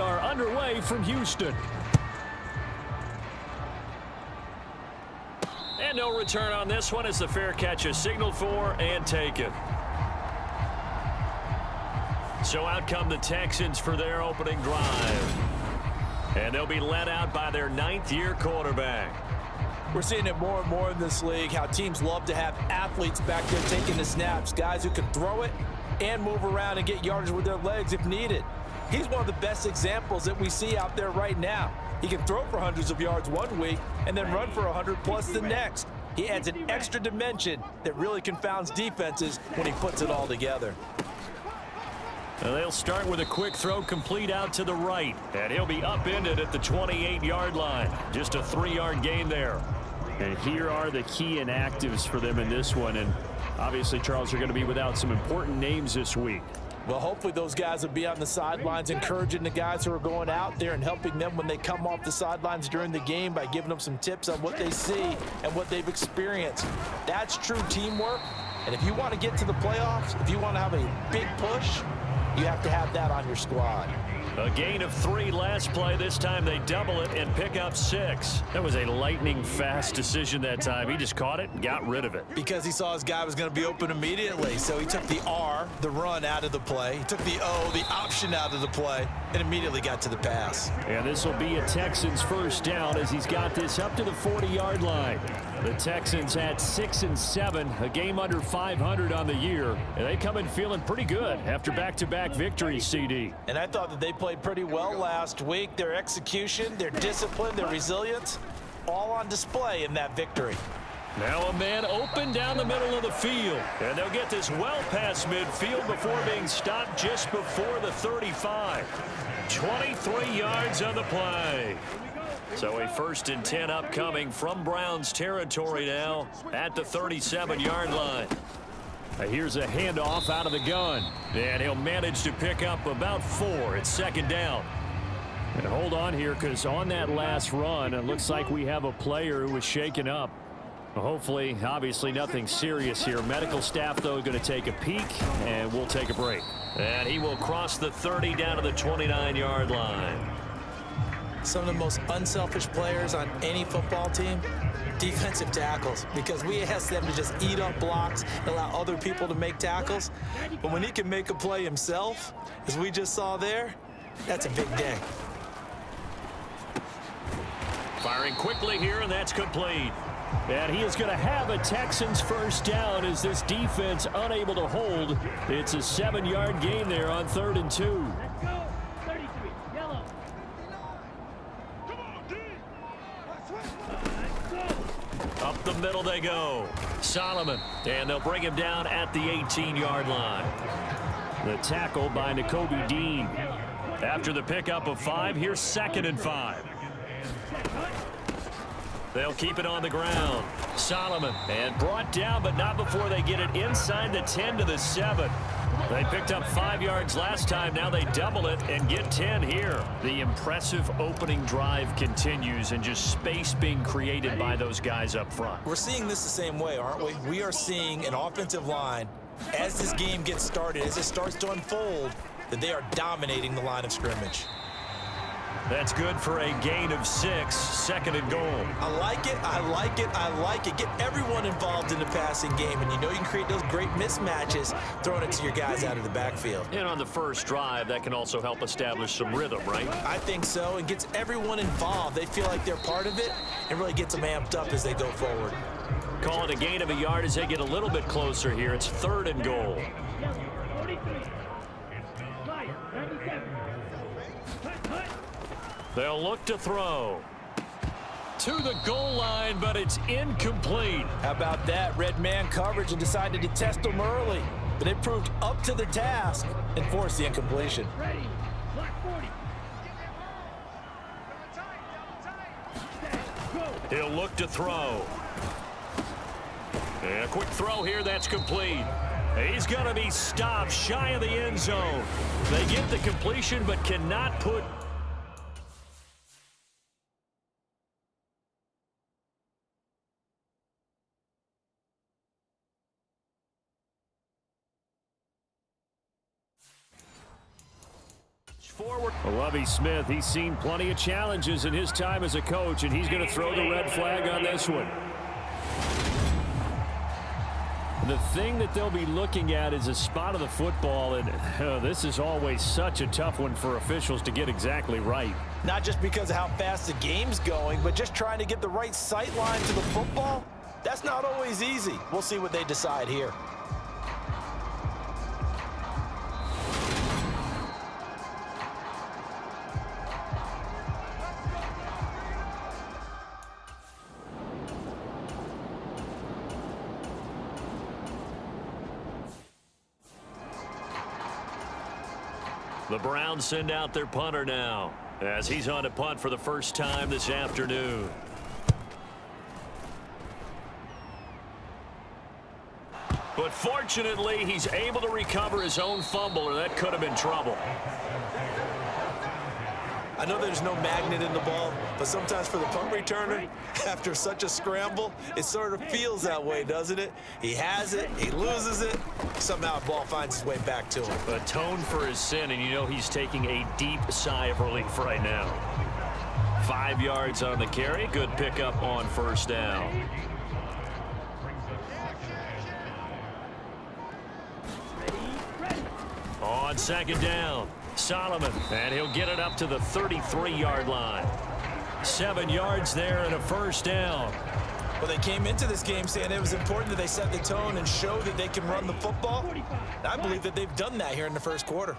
are underway from Houston. And no return on this one as the fair catch is signaled for and taken. So out come the Texans for their opening drive. And they'll be led out by their ninth-year quarterback. We're seeing it more and more in this league, how teams love to have athletes back there taking the snaps, guys who can throw it and move around and get yardage with their legs if needed. He's one of the best examples that we see out there right now. He can throw for hundreds of yards one week and then run for 100+ the next. He adds an extra dimension that really confounds defenses when he puts it all together. They'll start with a quick throw complete out to the right, and he'll be upended at the 28-yard line. Just a 3-yard gain there. And here are the key inactives for them in this one. And obviously, Charles, are going to be without some important names this week. Well, hopefully those guys will be on the sidelines encouraging the guys who are going out there and helping them when they come off the sidelines during the game by giving them some tips on what they see and what they've experienced. That's true teamwork. And if you want to get to the playoffs, if you want to have a big push, you have to have that on your squad. A gain of 3 last play. This time they double it and pick up 6. That was a lightning-fast decision that time. He just caught it and got rid of it. Because he saw his guy was going to be open immediately. So he took the R, the run, out of the play. He took the O, the option, out of the play, and immediately got to the pass. And this will be a Texans first down as he's got this up to the 40-yard line. The Texans had 6 and 7, a game under 500 on the year, and they come in feeling pretty good after back-to-back victories, CD. And I thought that they played pretty well last week. Their execution, their discipline, their resilience, all on display in that victory. Now a man open down the middle of the field, and they'll get this well past midfield before being stopped just before the 35. 23 yards on the play. So a 1st and 10 upcoming from Browns territory now at the 37-yard line. Here's a handoff out of the gun, and he'll manage to pick up about 4. It's 2nd down. And hold on here, because on that last run, it looks like we have a player who was shaken up. Hopefully, obviously nothing serious here. Medical staff, though, going to take a peek, and we'll take a break. And he will cross the 30 down to the 29-yard line. Some of the most unselfish players on any football team, defensive tackles, because we ask them to just eat up blocks and allow other people to make tackles. But when he can make a play himself, as we just saw there, that's a big day. Firing quickly here, and that's complete. And he is going to have a Texans first down as this defense unable to hold. It's a 7-yard gain there on 3rd and 2. Up the middle they go. Solomon, and they'll bring him down at the 18-yard line. The tackle by Nakobe Dean. After the pickup of 5, here's 2nd and 5. They'll keep it on the ground. Solomon, and brought down, but not before they get it inside the 10 to the 7. They picked up 5 yards last time. Now they double it and get 10 here. The impressive opening drive continues, and just space being created by those guys up front. We're seeing this the same way, aren't we? We are seeing an offensive line, as this game gets started, as it starts to unfold, that they are dominating the line of scrimmage. That's good for a gain of 6, 2nd and goal. I like it, I like it, I like it. Get everyone involved in the passing game, and you know you can create those great mismatches throwing it to your guys out of the backfield. And on the first drive, that can also help establish some rhythm, right? I think so, and gets everyone involved. They feel like they're part of it, and really gets them amped up as they go forward. Call it a gain of a yard as they get a little bit closer here. It's 3rd and goal. They'll look to throw. To the goal line, but it's incomplete. How about that? Red man coverage and decided to test them early. But it proved up to the task and forced the incompletion. He'll look to throw. And a quick throw here, that's complete. He's going to be stopped shy of the end zone. They get the completion, but cannot put forward. Lovie Smith, he's seen plenty of challenges in his time as a coach, and he's going to throw the red flag on this one. The thing that they'll be looking at is a spot of the football, and this is always such a tough one for officials to get exactly right. Not just because of how fast the game's going, but just trying to get the right sight line to the football. That's not always easy. We'll see what they decide here. The Browns send out their punter now as he's on to punt for the first time this afternoon. But fortunately, he's able to recover his own fumble, or that could have been trouble. I know there's no magnet in the ball, but sometimes for the punt returner, after such a scramble, it sort of feels that way, doesn't it? He has it, he loses it, somehow the ball finds its way back to him. Atone for his sin, and you know he's taking a deep sigh of relief right now. 5 yards on the carry, good pickup on first down. On second down, Solomon, and he'll get it up to the 33-yard line. 7 yards there and a first down. Well, they came into this game saying it was important that they set the tone and show that they can run the football. I believe that they've done that here in the first quarter.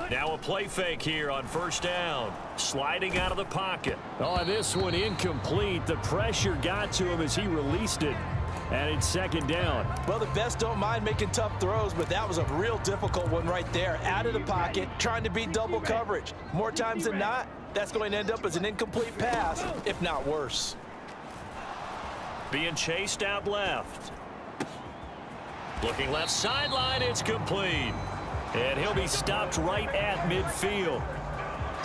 Now a play fake here on first down. Sliding out of the pocket. Oh, this one incomplete. The pressure got to him as he released it. And it's second down. Well, the best don't mind making tough throws, but that was a real difficult one right there. Out of the pocket, trying to beat double coverage. More times than not, that's going to end up as an incomplete pass, if not worse. Being chased out left. Looking left sideline, it's complete. And he'll be stopped right at midfield.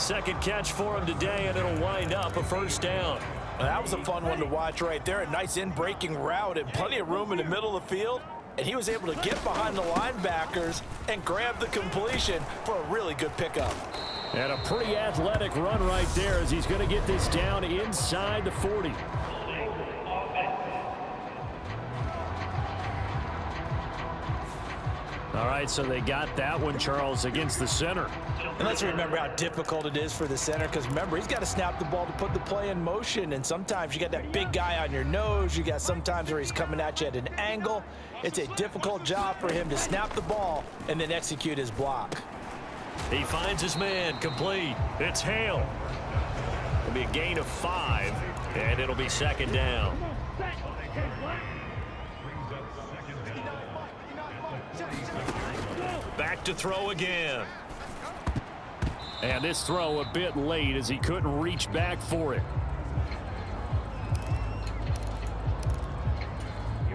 Second catch for him today, and it'll wind up a first down. That was a fun one to watch right there. A nice in-breaking route and plenty of room in the middle of the field. And he was able to get behind the linebackers and grab the completion for a really good pickup. And a pretty athletic run right there as he's going to get this down inside the 40. All right, so they got that one, Charles, against the center. And let's remember how difficult it is for the center, because remember, he's got to snap the ball to put the play in motion, and sometimes you got that big guy on your nose. You got sometimes where he's coming at you at an angle. It's a difficult job for him to snap the ball and then execute his block. He finds his man, complete. It's Hale. It'll be a gain of 5, and it'll be second down. Back to throw again. And this throw a bit late as he couldn't reach back for it.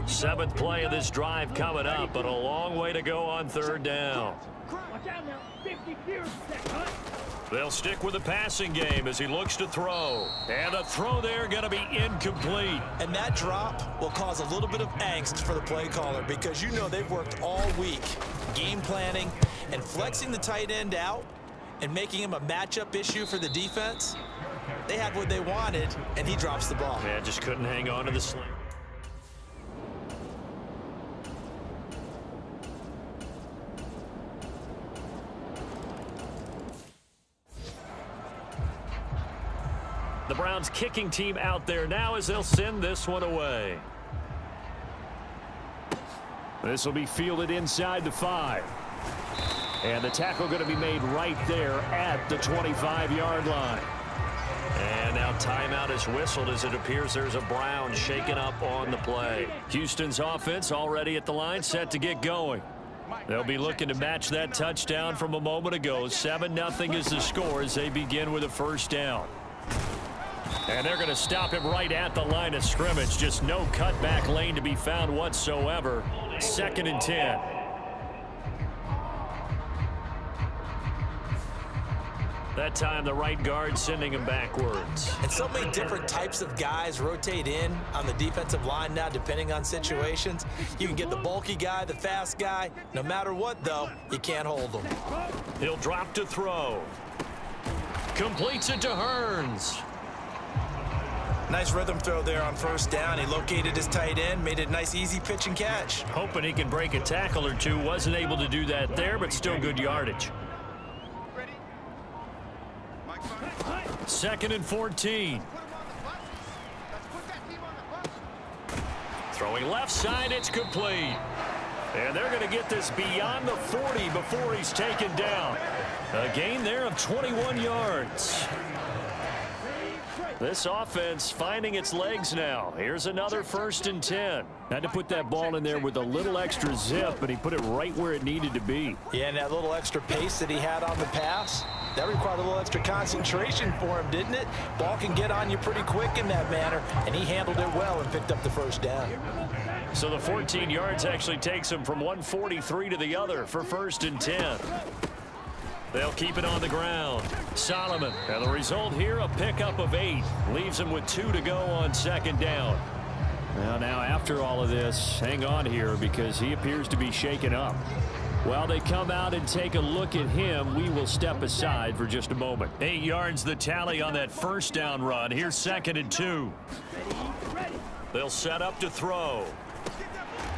7th play of this drive coming up, but a long way to go on third down. They'll stick with the passing game as he looks to throw. And a throw there going to be incomplete. And that drop will cause a little bit of angst for the play caller, because you know they've worked all week game planning and flexing the tight end out and making him a matchup issue for the defense. They had what they wanted, and he drops the ball. Yeah, just couldn't hang on to the sling. The Browns kicking team out there now as they'll send this one away. This will be fielded inside the 5. And the tackle going to be made right there at the 25-yard line. And now timeout is whistled as it appears there's a Brown shaken up on the play. Houston's offense already at the line, set to get going. They'll be looking to match that touchdown from a moment ago. 7-0 is the score as they begin with a first down. And they're going to stop him right at the line of scrimmage. Just no cutback lane to be found whatsoever. 2nd and 10. That time the right guard sending him backwards. And so many different types of guys rotate in on the defensive line now, depending on situations. You can get the bulky guy, the fast guy. No matter what, though, you can't hold them. He'll drop to throw. Completes it to Hearns. Nice rhythm throw there on first down. He located his tight end, made it a nice, easy pitch and catch. Hoping he can break a tackle or two. Wasn't able to do that there, but still good yardage. 2nd and 14. Throwing left side, it's complete. And they're going to get this beyond the 40 before he's taken down. A gain there of 21 yards. This offense finding its legs now. Here's another 1st and 10. Had to put that ball in there with a little extra zip, but he put it right where it needed to be. Yeah, and that little extra pace that he had on the pass, that required a little extra concentration for him, didn't it? Ball can get on you pretty quick in that manner, and he handled it well and picked up the first down. So the 14 yards actually takes him from 143 to the other for 1st and 10. They'll keep it on the ground. Solomon, and the result here, a pickup of 8. Leaves him with 2 to go on 2nd down. Now after all of this, hang on here because he appears to be shaken up. While they come out and take a look at him, we will step aside for just a moment. 8 yards the tally on that 1st down run. Here's 2nd and 2. They'll set up to throw.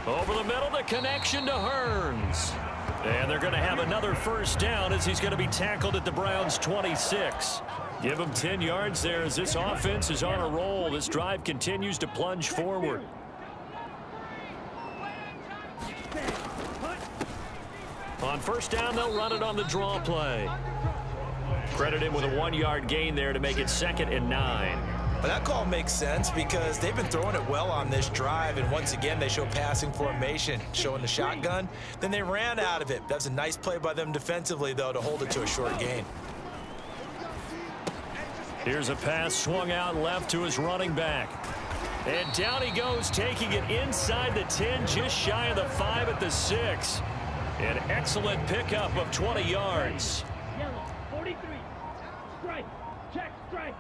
Over the middle, the connection to Hearns. And they're going to have another 1st down as he's going to be tackled at the Browns' 26. Give him 10 yards there as this offense is on a roll. This drive continues to plunge forward. On 1st down, they'll run it on the draw play. Credit him with a 1-yard gain there to make it 2nd and 9. Well, that call makes sense because they've been throwing it well on this drive, and once again they show passing formation, showing the shotgun. Then they ran out of it. That's a nice play by them defensively, though, to hold it to a short gain. Here's a pass swung out left to his running back. And down he goes, taking it inside the 10, just shy of the 5 at the 6. An excellent pickup of 20 yards. Yellow, 43. Strike. Check, strike.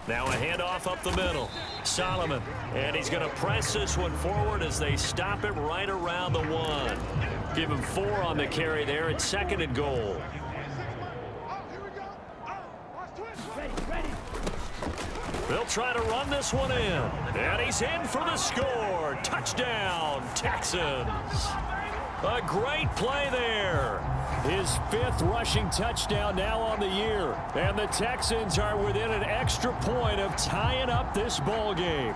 Now a handoff up the middle. Solomon, and he's going to press this one forward as they stop it right around the 1. Give him 4 on the carry there at 2nd and goal. They'll try to run this one in. And he's in for the score. Touchdown, Texans. A great play there. His 5th rushing touchdown now on the year. And the Texans are within an extra point of tying up this ball game.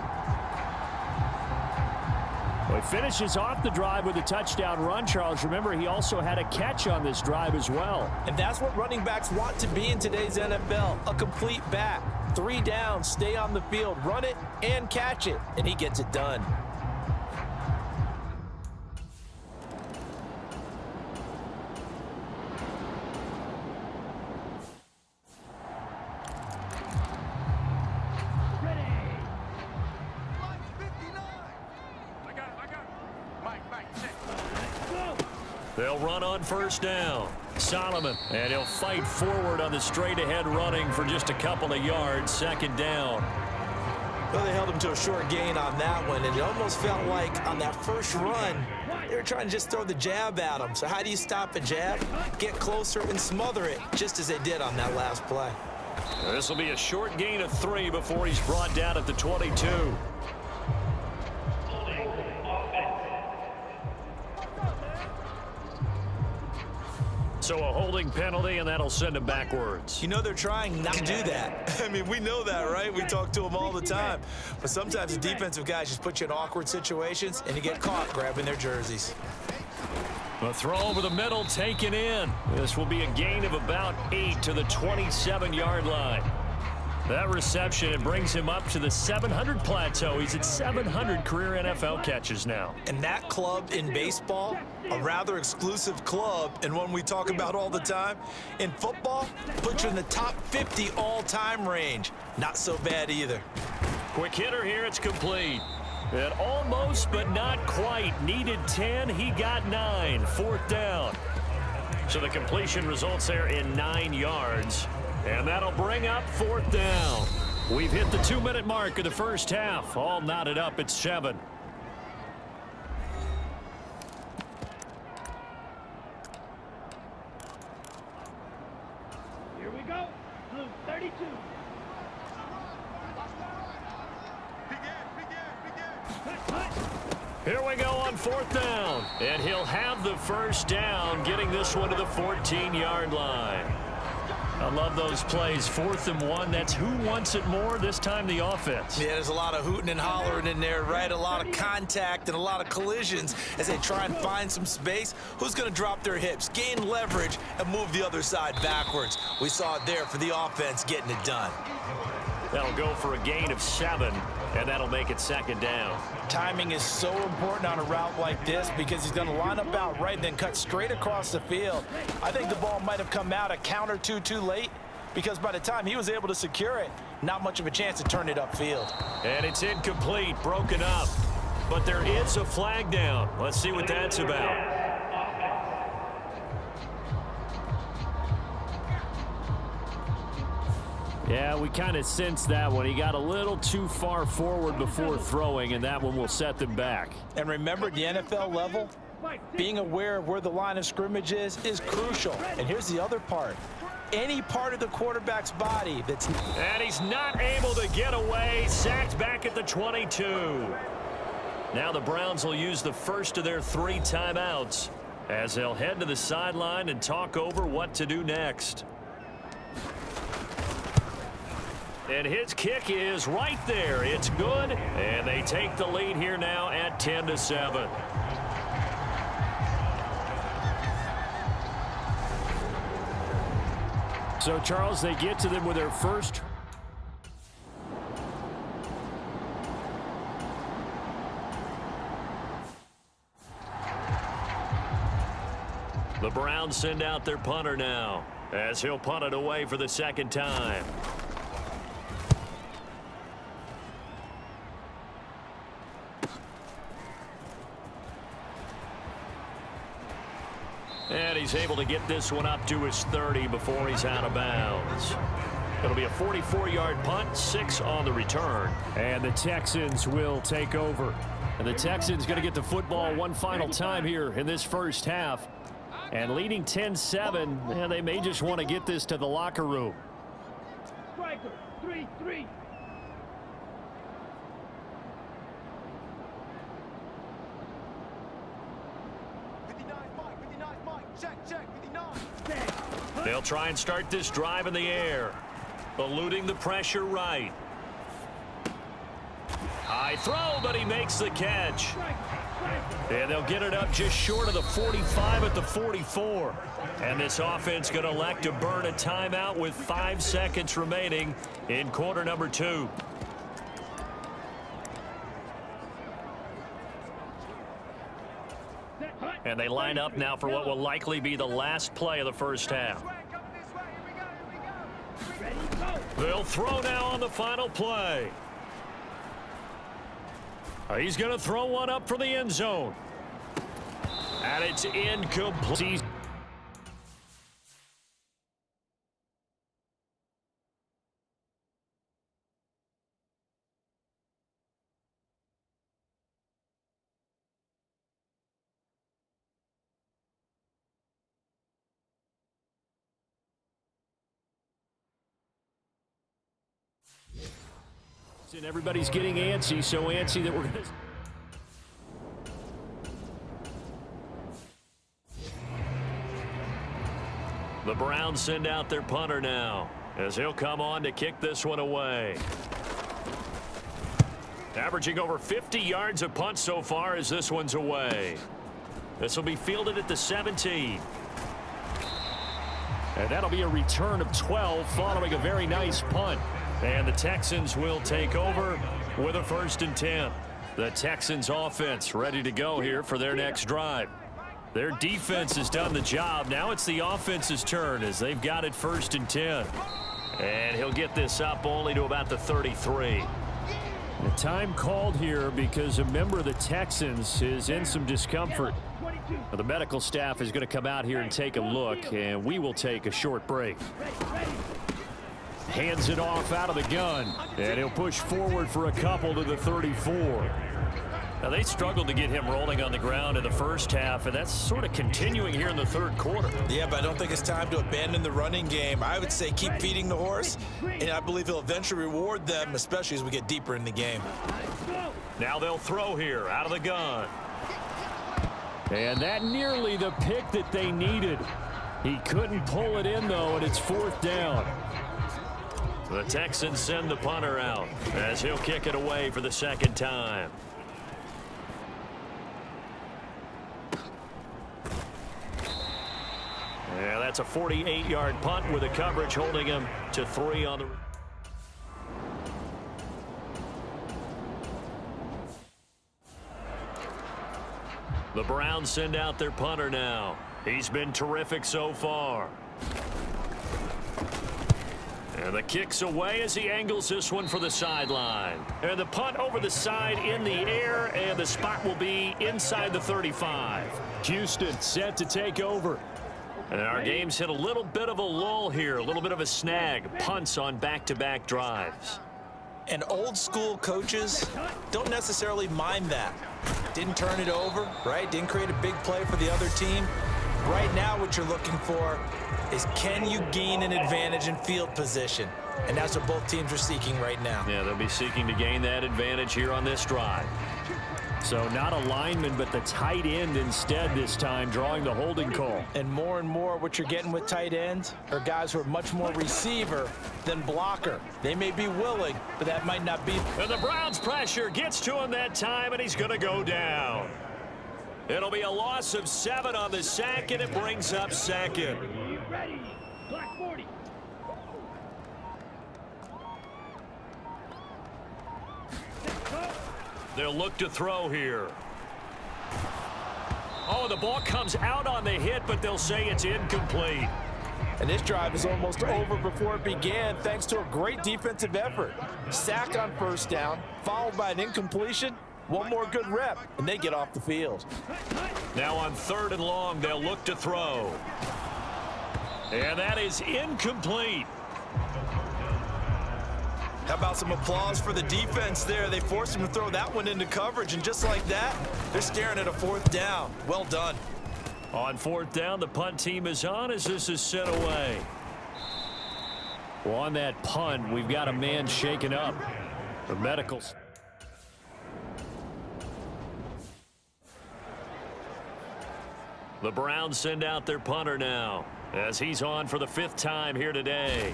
Well, he finishes off the drive with a touchdown run, Charles. Remember, he also had a catch on this drive as well. And that's what running backs want to be in today's NFL, a complete back. 3 downs, stay on the field, run it, and catch it. And he gets it done. They'll run on 1st down. Solomon, and he'll fight forward on the straight-ahead running for just a couple of yards. 2nd down. Well, they held him to a short gain on that one, and it almost felt like on that first run, they were trying to just throw the jab at him. So how do you stop a jab? Get closer and smother it, just as they did on that last play. This will be a short gain of 3 before he's brought down at the 22. So a holding penalty, and that'll send him backwards. You know they're trying not to do that. I mean, we know that, right? We talk to them all the time. But sometimes the defensive guys just put you in awkward situations, and you get caught grabbing their jerseys. A throw over the middle, taken in. This will be a gain of about 8 to the 27-yard line. That reception, it brings him up to the 700 plateau. He's at 700 career NFL catches now. And that club in baseball, a rather exclusive club, and one we talk about all the time. In football, puts you in the top 50 all-time range. Not so bad either. Quick hitter here, it's complete. And almost, but not quite. Needed 10, he got 9. 4th down. So the completion results there in 9 yards. And that'll bring up 4th down. We've hit the 2-minute mark of the first half. All knotted up at 7. Here we go. Blue 32. Here we go on 4th down. And he'll have the first down, getting this one to the 14-yard line. I love those plays. 4th and 1. That's who wants it more. This time the offense. Yeah, there's a lot of hooting and hollering in there, right? A lot of contact and a lot of collisions as they try and find some space. Who's going to drop their hips, gain leverage, and move the other side backwards? We saw it there for the offense getting it done. That'll go for a gain of 7, and that'll make it 2nd down. Timing is so important on a route like this because he's going to line up out right and then cut straight across the field. I think the ball might have come out a count or two too late because by the time he was able to secure it, not much of a chance to turn it upfield. And it's incomplete, broken up. But there is a flag down. Let's see what that's about. Yeah, we kind of sensed that one. He got a little too far forward before throwing, and that one will set them back. And remember, the NFL level, being aware of where the line of scrimmage is crucial. And here's the other part. Any part of the quarterback's body that's... And he's not able to get away. Sacked back at the 22. Now the Browns will use the first of their 3 timeouts as they'll head to the sideline and talk over what to do next. And his kick is right there. It's good. And they take the lead here now at 10-7. So, Charles, they get to them with their first. The Browns send out their punter now as he'll punt it away for the 2nd time. And he's able to get this one up to his 30 before he's out of bounds. It'll be a 44-yard punt, 6 on the return. And the Texans will take over. And the Texans going to get the football one final time here in this first half. And leading 10-7, and they may just want to get this to the locker room. Striker 3-3. They'll try and start this drive in the air. Eluding the pressure right. High throw, but he makes the catch. And they'll get it up just short of the 45 at the 44. And this offense going to elect to burn a timeout with 5 seconds remaining in quarter number 2. And they line up now for what will likely be the last play of the first half. They'll throw now on the final play. He's going to throw one up for the end zone. And it's incomplete. And everybody's getting antsy, so antsy that we're going to... The Browns send out their punter now as he'll come on to kick this one away. Averaging over 50 yards a punt so far as this one's away. This will be fielded at the 17. And that'll be a return of 12 following a very nice punt. And the Texans will take over with a 1st and 10. The Texans offense ready to go here for their next drive. Their defense has done the job. Now it's the offense's turn as they've got it 1st and 10. And he'll get this up only to about the 33. The time called here because a member of the Texans is in some discomfort. Well, the medical staff is going to come out here and take a look, and we will take a short break. Hands it off out of the gun, and he'll push forward for a couple to the 34. Now, they struggled to get him rolling on the ground in the first half, and that's sort of continuing here in the third quarter. Yeah, but I don't think it's time to abandon the running game. I would say keep feeding the horse, and I believe he'll eventually reward them, especially as we get deeper in the game. Now they'll throw here out of the gun. And that nearly the pick that they needed. He couldn't pull it in, though, and it's fourth down. The Texans send the punter out as he'll kick it away for the second time. Yeah, that's a 48-yard punt with the coverage holding him to 3 on the... The Browns send out their punter now. He's been terrific so far. And the kick's away as he angles this one for the sideline. And the punt over the side in the air, and the spot will be inside the 35. Houston set to take over. And our game's hit a little bit of a lull here, a little bit of a snag. Punts on back-to-back drives. And old school coaches don't necessarily mind that. Didn't turn it over, right? Didn't create a big play for the other team. Right now what you're looking for is, can you gain an advantage in field position? And that's what both teams are seeking right now. Yeah, they'll be seeking to gain that advantage here on this drive. So not a lineman, but the tight end instead this time, drawing the holding call. And more what you're getting with tight ends are guys who are much more receiver than blocker. They may be willing, but that might not be. And the Browns pressure gets to him that time, and he's going to go down. It'll be a loss of 7 on the sack, and it brings up second. Ready. Black 40. They'll look to throw here. Oh, the ball comes out on the hit, but they'll say it's incomplete. And this drive is almost over before it began, thanks to a great defensive effort. Sack on first down, followed by an incompletion. One more good rep, and they get off the field. Now on 3rd and long, they'll look to throw. And that is incomplete. How about some applause for the defense there? They forced him to throw that one into coverage, and just like that, they're staring at a 4th down. Well done. On 4th down, the punt team is on as this is sent away. Well, on that punt, we've got a man shaken up. The medicals. The Browns send out their punter now as he's on for the 5th time here today.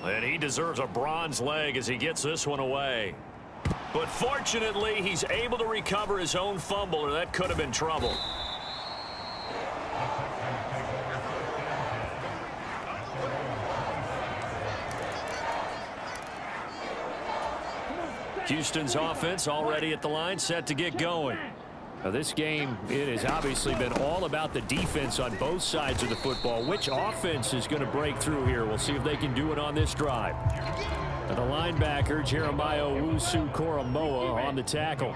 And he deserves a bronze leg as he gets this one away. But fortunately, he's able to recover his own fumble, or that could have been trouble. Houston's offense already at the line, set to get going. Now this game, it has obviously been all about the defense on both sides of the football. Which offense is going to break through here? We'll see if they can do it on this drive. Now the linebacker, Jeremiah Owusu-Koramoah, on the tackle.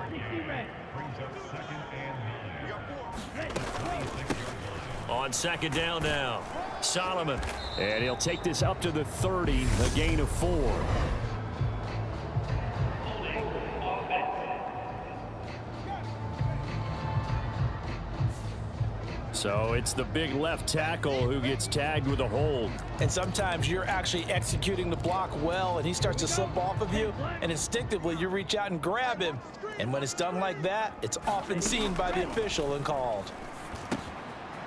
On 2nd down now, Solomon. And he'll take this up to the 30, a gain of 4. So it's the big left tackle who gets tagged with a hold. And sometimes you're actually executing the block well, and he starts to slip off of you, and instinctively you reach out and grab him. And when it's done like that, it's often seen by the official and called.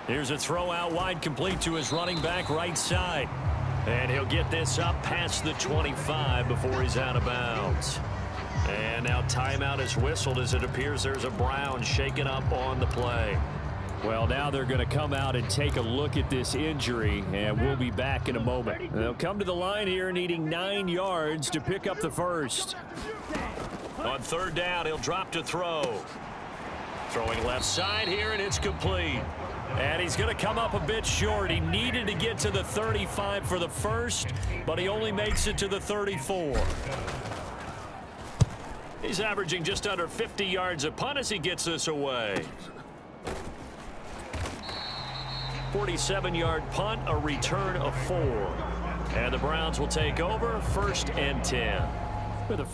Here's a throw out wide, complete to his running back right side. And he'll get this up past the 25 before he's out of bounds. And now timeout is whistled as it appears there's a Brown shaken up on the play. Well, now they're going to come out and take a look at this injury, and we'll be back in a moment. They'll come to the line here needing 9 yards to pick up the first. On 3rd down, he'll drop to throw. Throwing left side here, and it's complete. And he's going to come up a bit short. He needed to get to the 35 for the first, but he only makes it to the 34. He's averaging just under 50 yards a punt as he gets this away. 47-yard punt, a return of 4. And the Browns will take over, 1st and 10. With a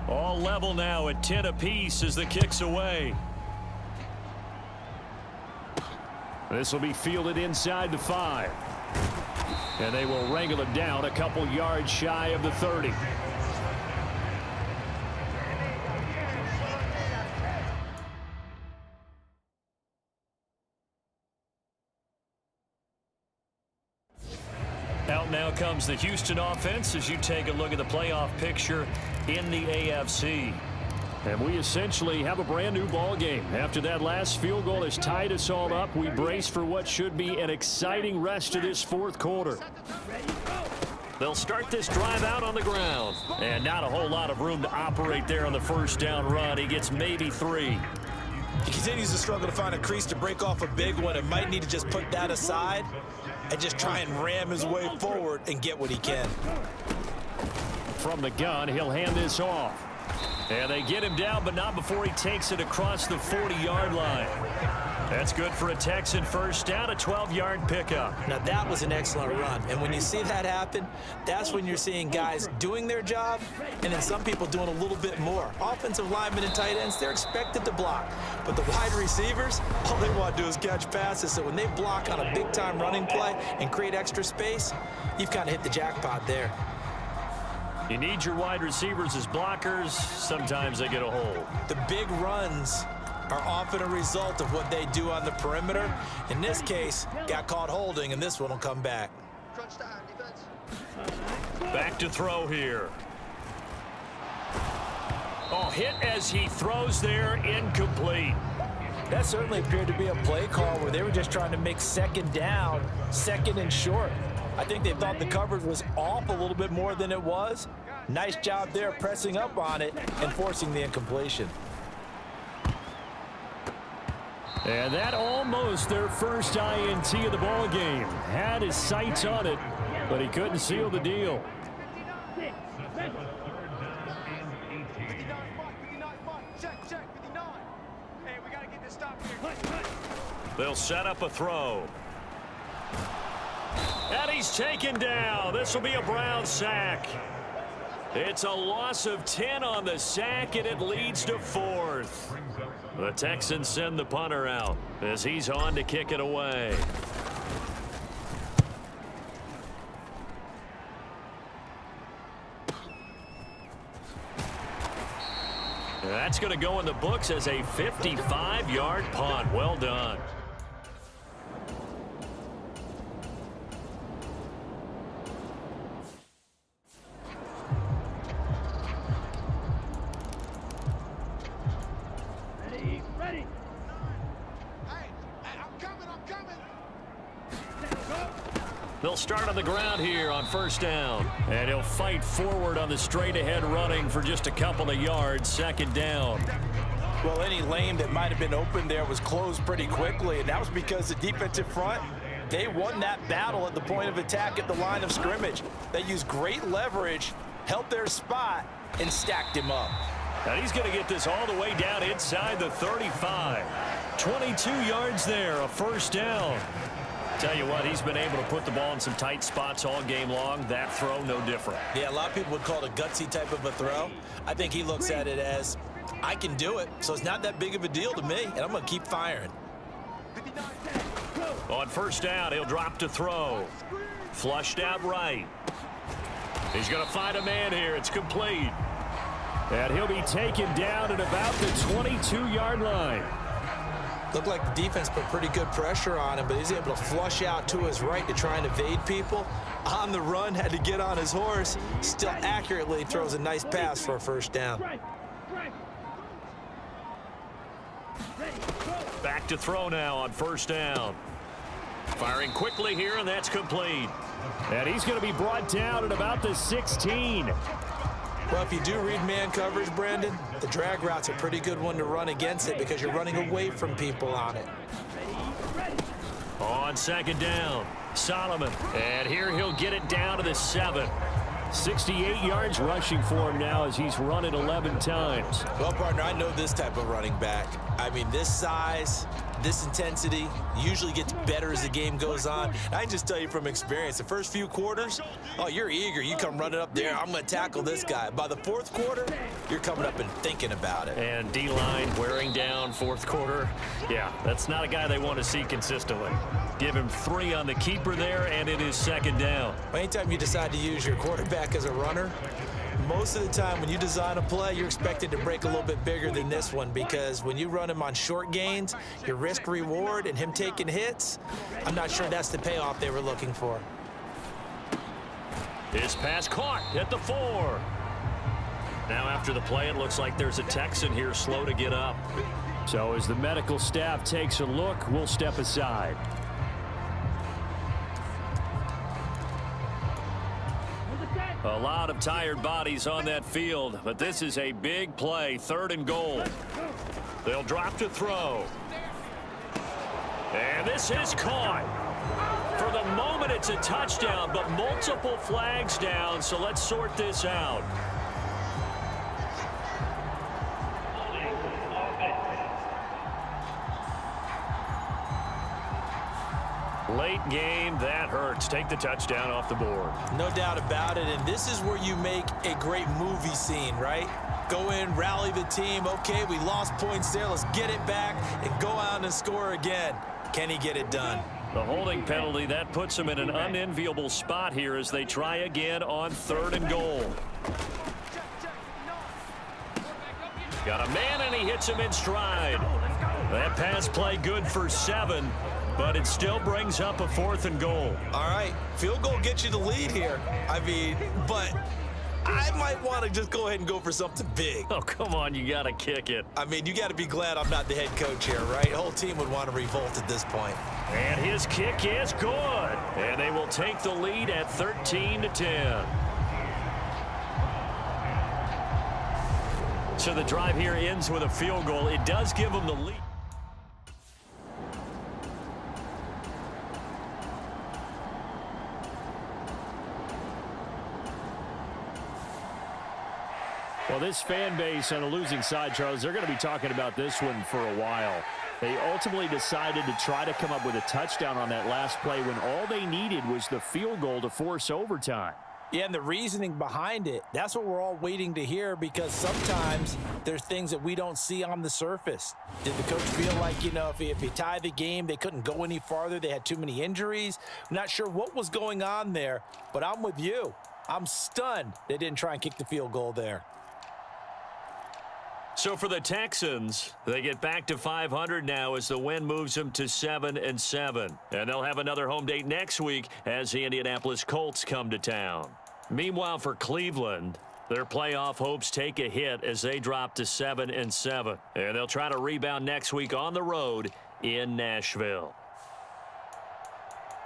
all level now at 10 apiece as the kick's away. This will be fielded inside the 5. And they will wrangle it down a couple yards shy of the 30. Out now comes the Houston offense as you take a look at the playoff picture in the AFC. And we essentially have a brand new ball game. After that last field goal has tied us all up, we brace for what should be an exciting rest of this 4th quarter. They'll start this drive out on the ground. And not a whole lot of room to operate there on the 1st down run. He gets maybe 3. He continues to struggle to find a crease to break off a big one and might need to just put that aside and just try and ram his way forward and get what he can. From the gun, he'll hand this off. And they get him down, but not before he takes it across the 40-yard line. That's good for a Texan 1st down, a 12-yard pickup. Now, that was an excellent run. And when you see that happen, that's when you're seeing guys doing their job and then some people doing a little bit more. Offensive linemen and tight ends, they're expected to block. But the wide receivers, all they want to do is catch passes. So when they block on a big-time running play and create extra space, you've kind of hit the jackpot there. You need your wide receivers as blockers. Sometimes they get a hold. The big runs are often a result of what they do on the perimeter. In this case, got caught holding, and this one will come back. Back to throw here. Oh, hit as he throws there, incomplete. That certainly appeared to be a play call where they were just trying to make 2nd down, 2nd and short. I think they thought the coverage was off a little bit more than it was. Nice job there pressing up on it and forcing the incompletion. And that almost their first INT of the ball game. Had his sights on it, but he couldn't seal the deal. They'll set up a throw. And he's taken down. This will be a Brown sack. It's a loss of 10 on the sack, and it leads to 4th. The Texans send the punter out as he's on to kick it away. That's going to go in the books as a 55-yard punt. Well done. Ready. They'll start on the ground here on 1st down. And he'll fight forward on the straight-ahead running for just a couple of yards, 2nd down. Well, any lane that might have been open there was closed pretty quickly, and that was because the defensive front, they won that battle at the point of attack at the line of scrimmage. They used great leverage, held their spot, and stacked him up. And he's going to get this all the way down inside the 35. 22 yards there, a 1st down. Tell you what, he's been able to put the ball in some tight spots all game long. That throw, no different. Yeah, a lot of people would call it a gutsy type of a throw. I think he looks at it as, I can do it, so it's not that big of a deal to me, and I'm going to keep firing. On 1st down, he'll drop to throw. Flushed out right. He's going to find a man here. It's complete. And he'll be taken down at about the 22-yard line. Looked like the defense put pretty good pressure on him, but he's able to flush out to his right to try and evade people. On the run, had to get on his horse. Still accurately throws a nice pass for a 1st down. Back to throw now on 1st down. Firing quickly here, and that's complete. And he's going to be brought down at about the 16. Well, if you do read man coverage, Brandon, the drag route's a pretty good one to run against it because you're running away from people on it. On second down, Solomon. And here he'll get it down to the 7. 68 yards rushing for him now as he's run it 11 times. Well, partner, I know this type of running back. I mean, this size, this intensity usually gets better as the game goes on. I can just tell you from experience, the first few quarters, oh, you're eager. You come running up there, I'm going to tackle this guy. By the fourth quarter, you're coming up and thinking about it. And D-line wearing down fourth quarter. Yeah, that's not a guy they want to see consistently. Give him 3 on the keeper there, and it is second down. Anytime you decide to use your quarterback as a runner, most of the time when you design a play, you're expected to break a little bit bigger than this one because when you run him on short gains, your risk reward and him taking hits, I'm not sure that's the payoff they were looking for. His pass caught at the 4. Now after the play, it looks like there's a Texan here slow to get up. So as the medical staff takes a look, we'll step aside. A lot of tired bodies on that field, but this is a big play, 3rd and goal. They'll drop to throw. And this is caught. For the moment, it's a touchdown, but multiple flags down, so let's sort this out. Late game, that hurts. Take the touchdown off the board. No doubt about it, and this is where you make a great movie scene, right? Go in, rally the team. Okay, we lost points there. Let's get it back and go out and score again. Can he get it done? The holding penalty, that puts him in an unenviable spot here as they try again on 3rd and goal. Got a man, and he hits him in stride. That pass play good for 7. But it still brings up a 4th and goal. All right, field goal gets you the lead here. I mean, but I might want to just go ahead and go for something big. Oh, come on, you got to kick it. I mean, you got to be glad I'm not the head coach here, right? The whole team would want to revolt at this point. And his kick is good. And they will take the lead at 13-10. So the drive here ends with a field goal. It does give them the lead. Well, this fan base on a losing side, Charles, they're going to be talking about this one for a while. They ultimately decided to try to come up with a touchdown on that last play when all they needed was the field goal to force overtime. Yeah, and the reasoning behind it, that's what we're all waiting to hear because sometimes there's things that we don't see on the surface. Did the coach feel like, you know, if you tie the game, they couldn't go any farther, they had too many injuries? I'm not sure what was going on there, but I'm with you. I'm stunned they didn't try and kick the field goal there. So for the Texans, they get back to 500 now as the win moves them to 7-7. And they'll have another home date next week as the Indianapolis Colts come to town. Meanwhile, for Cleveland, their playoff hopes take a hit as they drop to 7-7. And they'll try to rebound next week on the road in Nashville.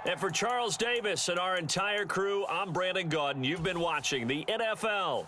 And for Charles Davis and our entire crew, I'm Brandon Gaudin. You've been watching the NFL.